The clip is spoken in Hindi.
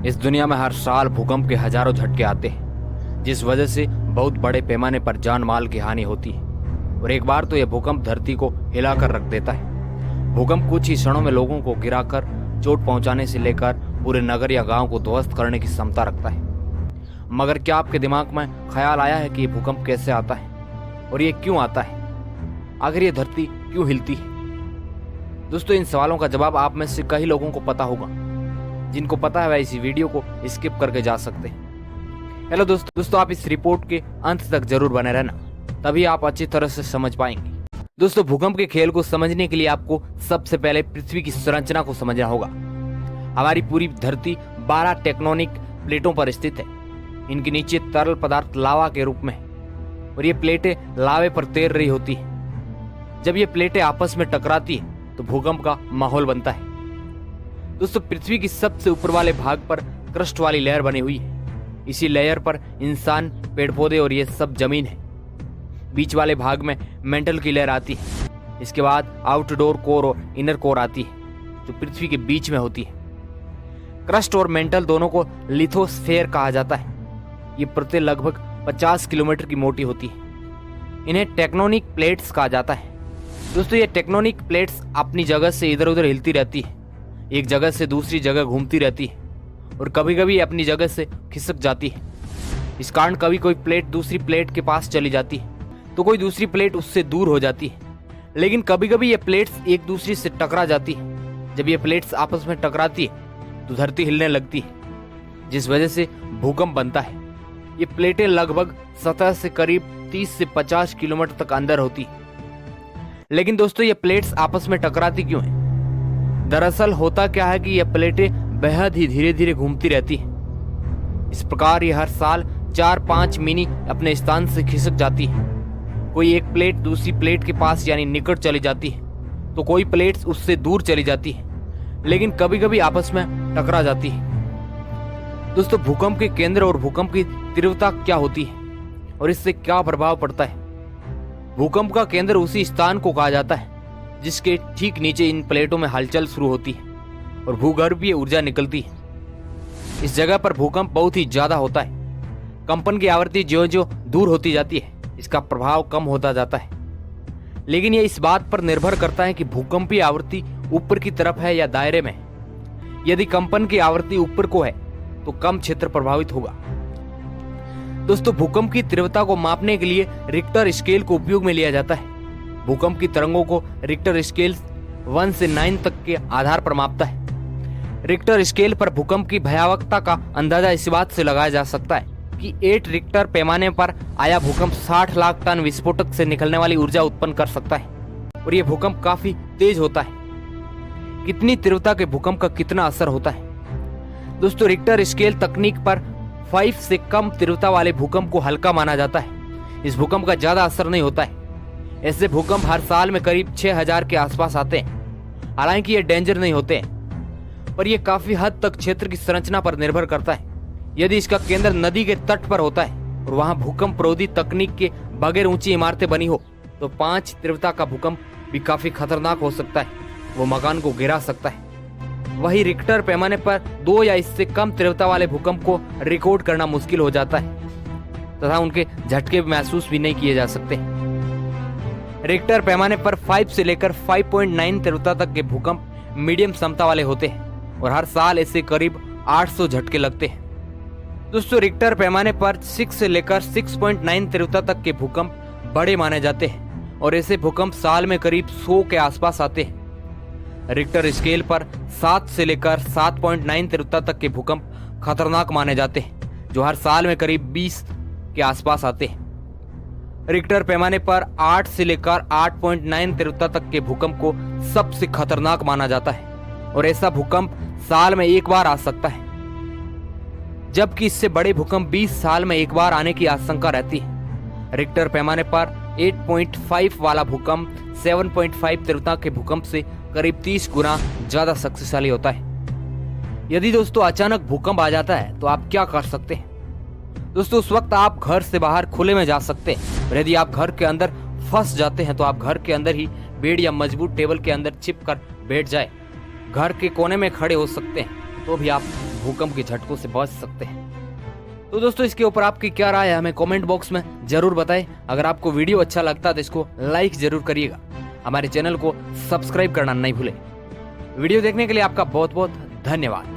इस दुनिया में हर साल भूकंप के हजारों झटके आते हैं, जिस वजह से बहुत बड़े पैमाने पर जान माल की हानि होती है। और एक बार तो यह भूकंप धरती को हिलाकर रख देता है। भूकंप कुछ ही क्षणों में लोगों को गिराकर चोट पहुंचाने से लेकर पूरे नगर या गांव को ध्वस्त करने की क्षमता रखता है। मगर क्या आपके दिमाग में ख्याल आया है कि यह भूकंप कैसे आता है और ये क्यों आता है? आखिर ये धरती क्यों हिलती है? दोस्तों, इन सवालों का जवाब आप में से कई लोगों को पता होगा। जिनको पता है वह इसी वीडियो को स्किप करके जा सकते हैं। हेलो दोस्तों, आप इस रिपोर्ट के अंत तक जरूर बने रहना, तभी आप अच्छी तरह से समझ पाएंगे। दोस्तों, भूकंप के खेल को समझने के लिए आपको सबसे पहले पृथ्वी की संरचना को समझना होगा। हमारी पूरी धरती 12 टेक्टोनिक प्लेटों पर स्थित है। इनके नीचे तरल पदार्थ लावा के रूप में है और ये प्लेटें लावे पर तैर रही होती है। जब ये प्लेटें आपस में टकराती है तो भूकंप का माहौल बनता है। दोस्तों, पृथ्वी की सबसे ऊपर वाले भाग पर क्रस्ट वाली लेयर बनी हुई है। इसी लेयर पर इंसान, पेड़ पौधे और ये सब जमीन है। बीच वाले भाग में मेंटल की लेयर आती है। इसके बाद आउटडोर कोर और इनर कोर आती है, जो पृथ्वी के बीच में होती है। क्रस्ट और मेंटल दोनों को लिथोस्फेयर कहा जाता है। ये प्रत्येक लगभग 50 किलोमीटर की मोटी होती है। इन्हें टेक्टोनिक प्लेट्स कहा जाता है। दोस्तों, ये टेक्टोनिक प्लेट्स अपनी जगह से इधर उधर हिलती रहती है, एक जगह से दूसरी जगह घूमती रहती है और कभी कभी अपनी जगह से खिसक जाती है। इस कारण कभी कोई प्लेट दूसरी प्लेट के पास चली जाती है तो कोई दूसरी प्लेट उससे दूर हो जाती है। लेकिन कभी कभी ये प्लेट्स एक दूसरे से टकरा जाती है। जब ये प्लेट्स आपस में टकराती है तो धरती हिलने लगती है, जिस वजह से भूकंप बनता है। ये प्लेटें लगभग सतह से करीब 30 से 50 किलोमीटर तक अंदर होती है। लेकिन दोस्तों, ये प्लेट्स आपस में टकराती क्यों है? दरअसल होता क्या है कि ये प्लेटें बेहद ही धीरे धीरे घूमती रहती हैं। इस प्रकार ये हर साल 4-5 मिनी अपने स्थान से खिसक जाती है। कोई एक प्लेट दूसरी प्लेट के पास यानी निकट चली जाती है तो कोई प्लेट्स उससे दूर चली जाती है, लेकिन कभी कभी आपस में टकरा जाती है। दोस्तों, भूकंप के केंद्र और भूकंप की तीव्रता क्या होती है और इससे क्या प्रभाव पड़ता है? भूकंप का केंद्र उसी स्थान को कहा जाता है जिसके ठीक नीचे इन प्लेटों में हलचल शुरू होती है और भूगर्भीय ऊर्जा निकलती है। इस जगह पर भूकंप बहुत ही ज्यादा होता है। कंपन की आवृत्ति जो जो दूर होती जाती है, इसका प्रभाव कम होता जाता है। लेकिन यह इस बात पर निर्भर करता है कि भूकंपीय आवृत्ति ऊपर की तरफ है या दायरे में। यदि कंपन की आवृत्ति ऊपर को है तो कम क्षेत्र प्रभावित होगा। दोस्तों, भूकंप की तीव्रता को मापने के लिए रिक्टर स्केल को उपयोग में लिया जाता है। भूकंप की तरंगों को रिक्टर स्केल 1 से 9 तक के आधार पर मापता है। रिक्टर स्केल पर भूकंप की भयावहता का अंदाजा इस बात से लगाया जा सकता है कि 8 रिक्टर पैमाने पर आया भूकंप 60 लाख टन विस्फोटक से निकलने वाली ऊर्जा उत्पन्न कर सकता है और यह भूकंप काफी तेज होता है। कितनी तीव्रता के भूकंप का कितना असर होता है? दोस्तों, रिक्टर स्केल तकनीक पर 5 से कम तीव्रता वाले भूकंप को हल्का माना जाता है। इस भूकंप का ज्यादा असर नहीं होता है। ऐसे भूकंप हर साल में करीब 6000 के आसपास आते हैं। हालांकि ये डेंजर नहीं होते हैं, पर यह काफी हद तक क्षेत्र की संरचना पर निर्भर करता है। यदि इसका केंद्र नदी के तट पर होता है और वहां भूकंप रोधी तकनीक के बगैर ऊंची इमारतें बनी हो तो 5 तीव्रता का भूकंप भी काफी खतरनाक हो सकता है। वो मकान को गिरा सकता है। वही रिक्टर पैमाने पर 2 या इससे कम तीव्रता वाले भूकंप को रिकॉर्ड करना मुश्किल हो जाता है तथा उनके झटके महसूस भी नहीं किए जा सकते। रिक्टर पैमाने पर 5 से लेकर 5.9 तीव्रता तक के भूकंप मीडियम क्षमता वाले होते हैं और हर साल ऐसे करीब 800 झटके लगते हैं। दोस्तों, रिक्टर पैमाने पर 6 से लेकर 6.9 तीव्रता तक के भूकंप बड़े माने जाते हैं और ऐसे भूकंप साल में करीब 100 के आसपास आते हैं। रिक्टर स्केल पर 7 से लेकर 7.9 तीव्रता तक के भूकंप खतरनाक माने जाते हैं, जो हर साल में करीब 20 के आसपास आते हैं। रिक्टर पैमाने पर 8 से लेकर 8.9 तीव्रता तक के भूकंप को सबसे खतरनाक माना जाता है और ऐसा भूकंप साल में एक बार आ सकता है, जबकि इससे बड़े भूकंप 20 साल में एक बार आने की आशंका रहती है। रिक्टर पैमाने पर 8.5 वाला भूकंप 7.5 तीव्रता के भूकंप से करीब 30 गुना ज्यादा शक्तिशाली होता है। यदि दोस्तों अचानक भूकंप आ जाता है तो आप क्या कर सकते हैं? दोस्तों, उस वक्त आप घर से बाहर खुले में जा सकते हैं और यदि आप घर के अंदर फंस जाते हैं तो आप घर के अंदर ही बेड या मजबूत टेबल के अंदर छिप कर बैठ जाए। घर के कोने में खड़े हो सकते हैं तो भी आप भूकंप के झटकों से बच सकते हैं। तो दोस्तों इसके ऊपर आपकी क्या राय है हमें कमेंट बॉक्स में जरूर बताएं। अगर आपको वीडियो अच्छा लगता है तो इसको लाइक जरूर करिएगा। हमारे चैनल को सब्सक्राइब करना नहीं भूलें। वीडियो देखने के लिए आपका बहुत बहुत धन्यवाद।